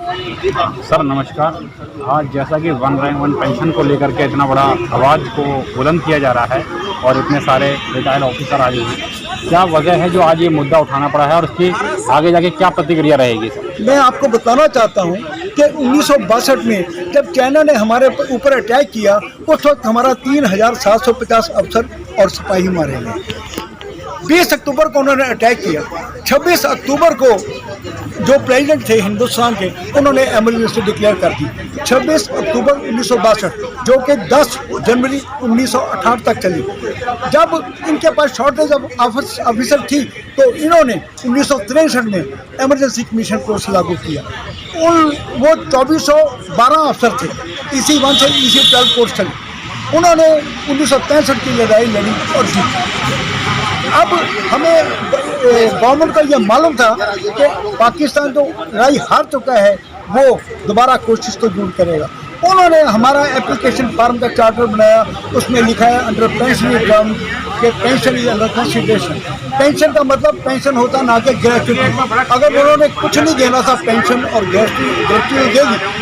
Sir नमस्कार। आज जैसा कि 1 रैंक 1 पेंशन को लेकर के इतना बड़ा आवाज़ को बुलंद किया जा रहा है और इतने सारे रिटायर्ड ऑफिसर आए हुए हैं, क्या वजह है जो आज ये मुद्दा उठाना पड़ा है और उसकी आगे जाके क्या प्रतिक्रिया रहेगी सर? मैं आपको बताना चाहता हूं कि 1962 में जब चाइना ने हमारे ऊपर अटैक किया, उस वक्त हमारा 3750 अफसर और सिपाही मारे गए। 20 अक्टूबर को उन्होंने अटैक किया। 26 अक्टूबर को जो प्रेसिडेंट थे हिंदुस्तान के, उन्होंने इमरजेंसी डिक्लेयर कर दी। 26 अक्टूबर 1962 जो कि 10 जनवरी 1968 तक चली। जब इनके पास शॉर्टेज ऑफ ऑफिसर थी तो इन्होंने 1963 में इमरजेंसी कमीशन कोर्स लागू किया। वो 2412 अफसर थे, इसी 1 से इसी 12 कोर्स चले। उन्होंने 1963 की लड़ाई लड़ी और जीती। अब हमें गवर्नमेंट को यह मालूम था कि पाकिस्तान जो लड़ाई हार चुका है वो दोबारा कोशिश तो जरूर करेगा। उन्होंने हमारा एप्लीकेशन फॉर्म का चार्टर बनाया, उसमें लिखा है अंडर पेंशन टर्म कि pension is under consideration. Pension का मतलब पेंशन होता ना कि ग्रेच्युटी। अगर उन्होंने कुछ नहीं देना था पेंशन और ग्रेच्युटी देगी,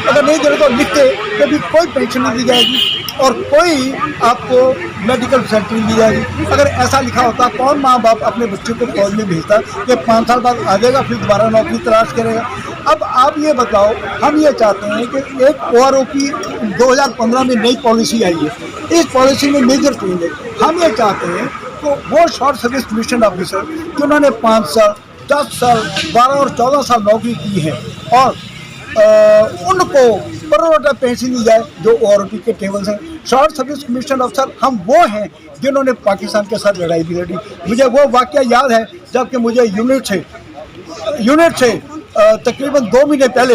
अगर नहीं देना तो लिखते कि भी कोई पेंशन नहीं दी जाएगी और कोई आपको मेडिकल फैसिलिटी दी जाएगी। अगर ऐसा लिखा होता, कौन माँ बाप अपने बच्चे को फौज में भेजता कि 5 साल बाद आ जाएगा फिर दोबारा नौकरी तलाश करेगा। अब आप ये बताओ, हम ये चाहते हैं कि एक OROP 2015 में नई पॉलिसी आई है, इस पॉलिसी में मेजर चेंज है। हम ये चाहते हैं तो वो शॉर्ट सर्विस कमीशन ऑफिसर जिन्होंने 5 साल 10 साल 12 और 14 साल नौकरी की है और उनको प्रोरेटा पेंशन दी जाए जो OROP के टेबल्स हैं। शॉर्ट सर्विस कमीशन अफसर हम वो हैं जिन्होंने पाकिस्तान के साथ लड़ाई भी लड़ी। मुझे वो वाकया याद है जबकि मुझे यूनिट से तकरीबन 2 महीने पहले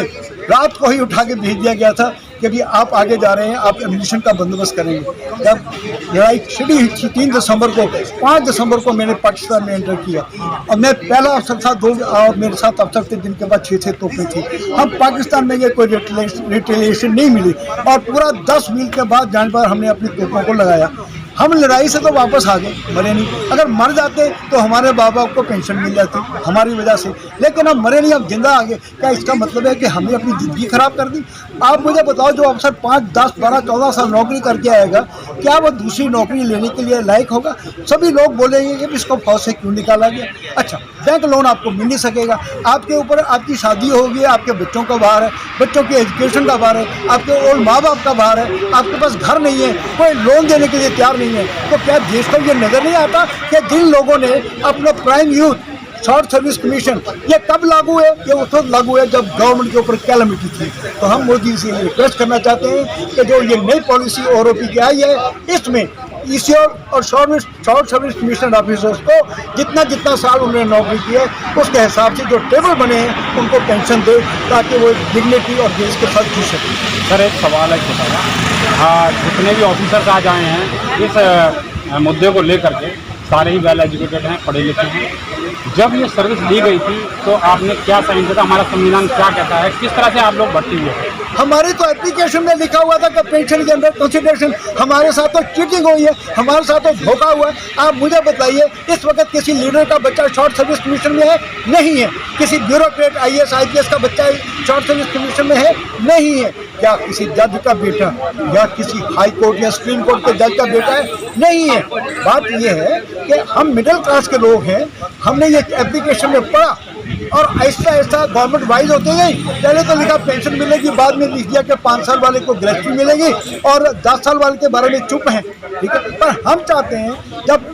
रात को ही उठा के भेज दिया गया था कि भी आप आगे जा रहे हैं, आप एम्यूनिशन का बंदोबस्त करेंगे। जब लड़ाई छिड़ी हुई थी 3 दिसंबर को, 5 दिसंबर को मैंने पाकिस्तान में एंटर किया और मैं पहला अफसर था, 2 और मेरे साथ अफसर थे जिनके पास 6 तोपें थी। हम पाकिस्तान में ये कोई रिटेलिएशन नहीं मिली और पूरा 10 मील के बाद जाने पर हमने अपनी तोपों को लगाया। हम लड़ाई से तो वापस आ गए, मरे नहीं। अगर मर जाते तो हमारे बाप को पेंशन मिल जाती हमारी वजह से, लेकिन हम मरे नहीं, हम जिंदा आ गए। क्या इसका मतलब है कि हमने अपनी ज़िंदगी ख़राब कर दी? आप मुझे बताओ, जो अफसर 5, 10, 12, 14 साल नौकरी करके आएगा, क्या वो दूसरी नौकरी लेने के लिए लायक होगा? सभी लोग बोलेंगे कि इसको फौज से क्यों निकाला गया। अच्छा, बैंक लोन आपको मिल नहीं सकेगा, आपके ऊपर आपकी शादी होगी, आपके बच्चों का भार है, बच्चों की एजुकेशन का भार है, आपके ओल्ड माँ बाप का भार है, आपके पास घर नहीं है, कोई लोन देने के लिए तैयार नहीं है। तो क्या देश को ये नजर नहीं आता कि जिन लोगों ने अपना prime youth short service commission ये कब लागू है? ये उस वक्त लागू है जब गवर्नमेंट के ऊपर कैलेमिटी थी। तो हम मोदी से रिक्वेस्ट करना चाहते हैं कि जो ये नई पॉलिसी OROP की आई है, इसमें EC और शॉर्ट सर्विस कमीशन ऑफिसर्स को जितना साल उन्होंने नौकरी की है उसके हिसाब से जो टेबल बने हैं उनको पेंशन दे, ताकि वो डिग्निटी और देश के साथ जी सकें। सर एक सवाल है छोटा सा, जितने भी ऑफिसर्स आज आए हैं इस मुद्दे को लेकर के सारे ही वेल एजुकेटेड हैं, पढ़े लिखे हैं। जब ये सर्विस दी गई थी तो आपने क्या साइन किया था? हमारा संविधान क्या कहता है? किस तरह से आप लोग भर्ती हुए थे? हमारे तो एप्लीकेशन में लिखा हुआ था कि पेंशन के अंदर कंसिडरेशन। हमारे साथ तो चीटिंग हुई है, हमारे साथ तो धोखा हुआ है। आप मुझे बताइए, इस वक्त किसी लीडर का बच्चा शॉर्ट सर्विस कमीशन में है? नहीं है। किसी ब्यूरोक्रेट IAS IPS का बच्चा शॉर्ट सर्विस कमीशन में है? नहीं है। क्या किसी जज का बेटा या किसी हाई कोर्ट या सुप्रीम कोर्ट के जज का बेटा है? नहीं है। बात यह है कि हम मिडिल क्लास के लोग हैं, हमने ये एप्लीकेशन में पढ़ा और ऐसा गवर्नमेंट वाइज होते गई। पहले तो लिखा पेंशन मिलेगी, बाद में लिख दिया कि 5 साल वाले को ग्रेच्युटी मिलेगी और 10 साल वाले के बारे में चुप हैं, ठीक है। पर हम चाहते हैं जब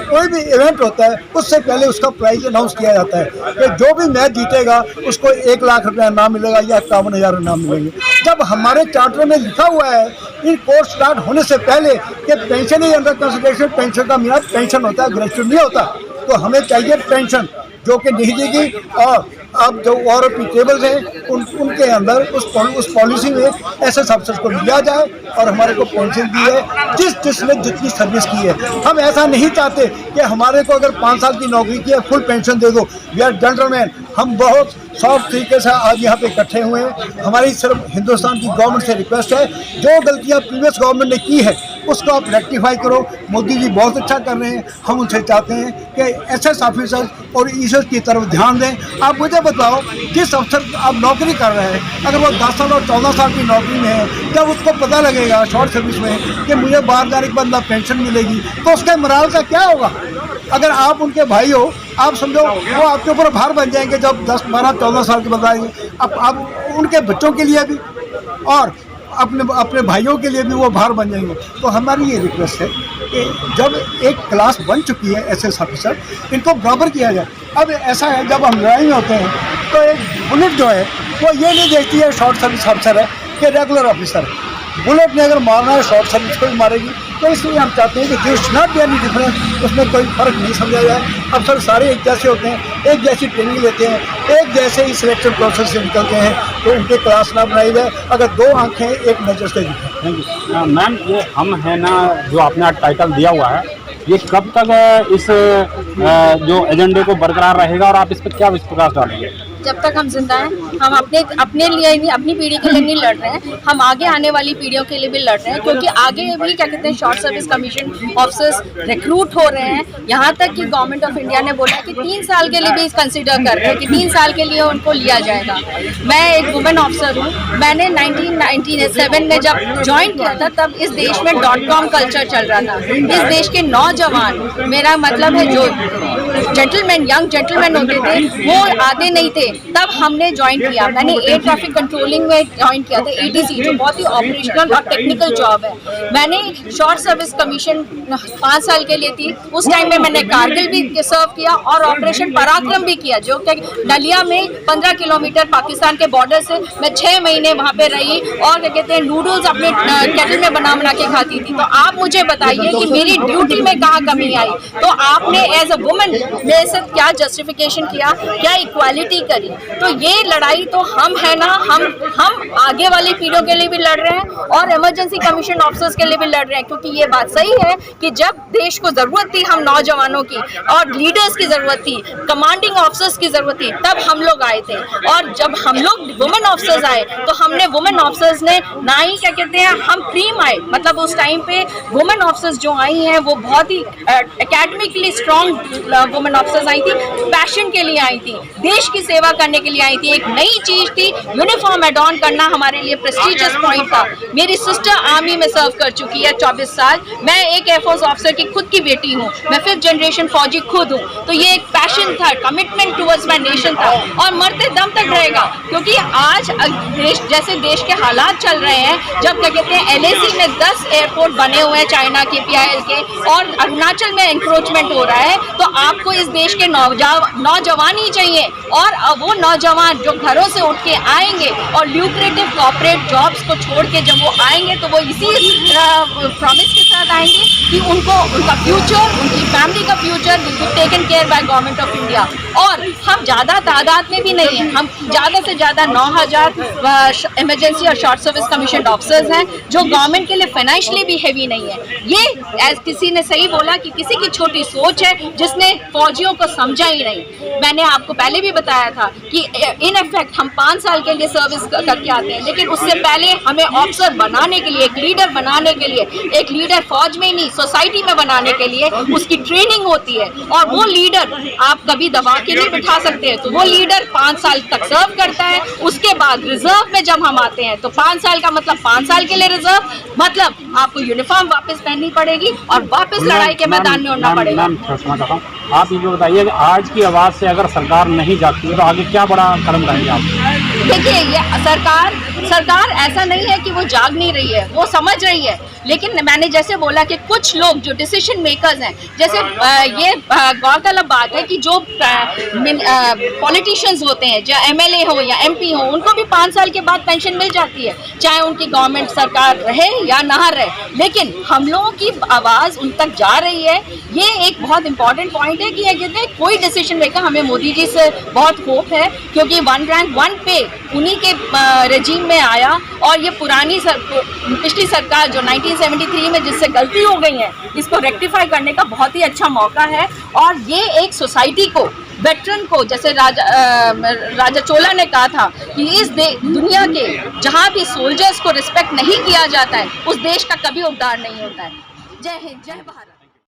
कोई भी इवेंट होता है उससे पहले उसका प्राइज अनाउंस किया जाता है कि जो भी मैच जीतेगा उसको 1 लाख रुपया इनाम मिलेगा या 51,000 इनाम मिलेंगे। जब हमारे चार्टर में लिखा हुआ है इन कोर्स स्टार्ट होने से पहले कि पेंशन ही अंडर कंसिडरेशन, पेंशन का मीना पेंशन होता है, ग्रेच्युटी नहीं होता, तो हमें चाहिए पेंशन जो कि नहीं देगी। और अब जो OROP टेबल्स हैं उनके अंदर उस पॉलिसी में ऐसे अफसर को लिया जाए और हमारे को पेंशन दी है जिसने जितनी सर्विस की है। हम ऐसा नहीं चाहते कि हमारे को अगर 5 साल की नौकरी की है फुल पेंशन दे दो। वी आर जेंटलमैन, हम बहुत सब तरीके से आज यहाँ पे इकट्ठे हुए हैं। हमारी सिर्फ हिंदुस्तान की गवर्नमेंट से रिक्वेस्ट है, जो गलतियाँ प्रीवियस गवर्नमेंट ने की है उसको आप रेक्टिफाई करो। मोदी जी बहुत अच्छा कर रहे हैं, हम उनसे चाहते हैं कि एसएस ऑफिसर और ईश्वर की तरफ ध्यान दें। आप मुझे बताओ, जिस अफसर आप नौकरी कर रहे हैं, अगर वो 10 साल और 14 साल की नौकरी में है, जब उसको पता लगेगा शॉर्ट सर्विस में कि मुझे बाहर जाने के बाद ना पेंशन मिलेगी, तो उसके मोराल का क्या होगा? अगर आप उनके भाई हो, आप समझो वो आपके ऊपर भार बन जाएंगे जब 10, 12, 14 साल के बाद आएंगे। अब आप उनके बच्चों के लिए भी और अपने भाइयों के लिए भी वो भार बन जाएंगे। तो हमारी ये रिक्वेस्ट है कि जब एक क्लास बन चुकी है एसएस ऑफिसर, इनको बराबर किया जाए। अब ऐसा है, जब हम लड़ाई में होते हैं तो एक बुलेट जो है वो ये नहीं देखती है शॉर्ट सर्विस ऑफिसर है कि रेगुलर ऑफिसर है। बुलेट ने अगर मारना है शॉर्ट सर्विस को भी मारेगी। तो इसलिए हम चाहते हैं कि there should not be any difference, उसमें कोई फ़र्क नहीं समझा जाए। अफसर सारे एक जैसे होते हैं, एक जैसी ट्रेनिंग लेते हैं, एक जैसे ही सिलेक्शन प्रोसेस से निकलते हैं, तो उनके क्लास ना बनाई जाए। अगर दो आंखें एक नज़र से दिखें। Thank you ma'am. ये हम है ना, जो आपने आज टाइटल दिया हुआ है, ये कब तक इस जो एजेंडे को बरकरार रहेगा और आप इस पर क्या विश्वास डालेंगे? जब तक हम जिंदा हैं, हम अपने लिए नहीं, अपनी पीढ़ी के लिए नहीं लड़ रहे हैं, हम आगे आने वाली पीढ़ियों के लिए भी लड़ रहे हैं। क्योंकि आगे भी क्या कहते हैं, short service commission officers recruit हो रहे हैं। यहाँ तक कि गवर्नमेंट ऑफ इंडिया ने बोला कि 3 साल के लिए भी कंसिडर कर रहे हैं कि 3 साल के लिए उनको लिया जाएगा। मैं एक वुमेन ऑफिसर हूँ। मैंने 1997 में जब ज्वाइन किया था, तब इस देश में .com कल्चर चल रहा था। इस देश के नौजवान, मेरा मतलब है जो जेंटलमैन, यंग जेंटलमैन होते थे, वो आते नहीं थे। तब हमने ज्वाइन किया। मैंने एयर ट्रैफिक कंट्रोलिंग में ज्वाइन किया था, ATC, जो बहुत ही ऑपरेशनल और टेक्निकल जॉब है। मैंने शॉर्ट सर्विस कमीशन 5 साल के लिए थी। उस टाइम में मैंने कारगिल भी सर्व किया और ऑपरेशन पराक्रम भी किया, जो कि डलिया में 15 किलोमीटर पाकिस्तान के बॉर्डर से मैं 6 महीने वहाँ पे रही और क्या कहते हैं, नूडल्स अपने केटल में बना के खाती थी। तो आप मुझे बताइए कि मेरी ड्यूटी में कहाँ कमी आई? तो आपने एज अ वुमेन मेरे से क्या जस्टिफिकेशन किया, क्या इक्वालिटी करी? तो ये लड़ाई तो हम है ना, हम आगे वाली पीढ़ियों के लिए भी लड़ रहे हैं और इमरजेंसी कमीशन ऑफिसर्स के लिए भी लड़ रहे हैं। क्योंकि ये बात सही है कि जब देश को ज़रूरत थी हम नौजवानों की और लीडर्स की ज़रूरत थी, कमांडिंग ऑफिसर्स की ज़रूरत थी, तब हम लोग आए थे। और जब हम लोग वुमेन ऑफिसर्स आए तो हमने वुमेन ऑफिसर्स ने ना ही क्या कहते हैं, हम क्रीम आए, मतलब उस टाइम पे वुमेन ऑफिसर्स जो आई हैं वो बहुत ही एकेडमिकली स्ट्रॉन्ग वुमेन ऑफिसर्स आई थी, पैशन के लिए आई थी, देश की सेवा करने के लिए आई थी। एक नई चीज थी, यूनिफॉर्म एडॉन करना हमारे लिए प्रेस्टिजियस पॉइंट था। मेरी सिस्टर आर्मी में सर्व कर चुकी है 24 साल। मैं एक एयरफोर्स ऑफिसर की खुद की बेटी हूँ, मैं 5th जनरेशन फौजी खुद हूँ। तो ये एक पैशन था, कमिटमेंट टुवर्ड्स माय नेशन था और मरते दम तक रहेगा। क्योंकि आज जैसे देश के हालात चल रहे हैं, जब क्या कहते हैं LAC में 10 एयरपोर्ट बने हुए हैं चाइना के, PIL के, और अरुणाचल में इंक्रोचमेंट हो रहा है, तो आपको इस देश के नौजवान ही चाहिए। और वो नौजवान जो घरों से उठ के आएंगे और ल्यूक्रेटिव कॉर्पोरेट जॉब्स को छोड़ के जब वो आएंगे, तो वो इसी प्रॉमिस के साथ आएंगे कि उनका फ्यूचर, उनकी फैमिली का future will be taken care by government of India. और हम ज़्यादा तादाद में भी नहीं हैं, हम ज़्यादा से ज़्यादा 9000 इमरजेंसी और शॉर्ट सर्विस कमीशन ऑफिसर्स हैं, जो गवर्नमेंट के लिए फाइनेंशियली भी हैवी नहीं है। ये एज किसी ने सही बोला कि किसी की छोटी सोच है जिसने फौजियों को समझा ही नहीं। मैंने आपको पहले भी बताया था कि इन इफेक्ट हम 5 साल के लिए सर्विस करके आते हैं, लेकिन उससे पहले हमें ऑफिसर बनाने के लिए, एक लीडर बनाने के लिए, एक लीडर फौज में नहीं सोसाइटी में बनाने के लिए उसकी ट्रेनिंग होती है। और वो लीडर आप कभी दबा के नहीं बिठा सकते हैं। तो वो लीडर 5 साल तक सर्व करता है, उसके बाद रिजर्व में जब हम आते हैं तो 5 साल का मतलब 5 साल के लिए रिजर्व, मतलब आपको यूनिफॉर्म वापस पहननी पड़ेगी और वापस लड़ाई के मैदान में उड़ना पड़ेगा। आप ये बताइए कि आज की आवाज़ से अगर सरकार नहीं जागती है तो आगे क्या बड़ा कदम उठाएंगे आप? देखिए, ये सरकार ऐसा नहीं है कि वो जाग नहीं रही है, वो समझ रही है। लेकिन मैंने जैसे बोला कि कुछ लोग जो डिसीजन मेकर्स हैं, जैसे ये गौरतलब बात है कि जो पॉलिटिशियंस होते हैं, जो MLA हो या MP हो, उनको भी 5 साल के बाद पेंशन मिल जाती है, चाहे उनकी गवर्नमेंट सरकार रहे या ना रहे। लेकिन हम लोगों की आवाज़ उन तक जा रही है। ये एक बहुत इंपॉर्टेंट पॉइंट है कि ये कहते हैं कोई डिसीजन मेकर, हमें मोदी जी से बहुत होप है, क्योंकि 1 रैंक 1 पे उन्हीं के रेजीम में आया। और ये पिछली सरकार जो 1973 में जिससे गलती हो गई है, इसको रेक्टिफाई करने का बहुत ही अच्छा मौका है। और ये एक सोसाइटी को वेटरन को, जैसे राजा चोला ने कहा था कि इस दुनिया के जहाँ भी सोल्जर्स को रिस्पेक्ट नहीं किया जाता है उस देश का कभी उद्धार नहीं होता है। जय हिंद, जय भारत।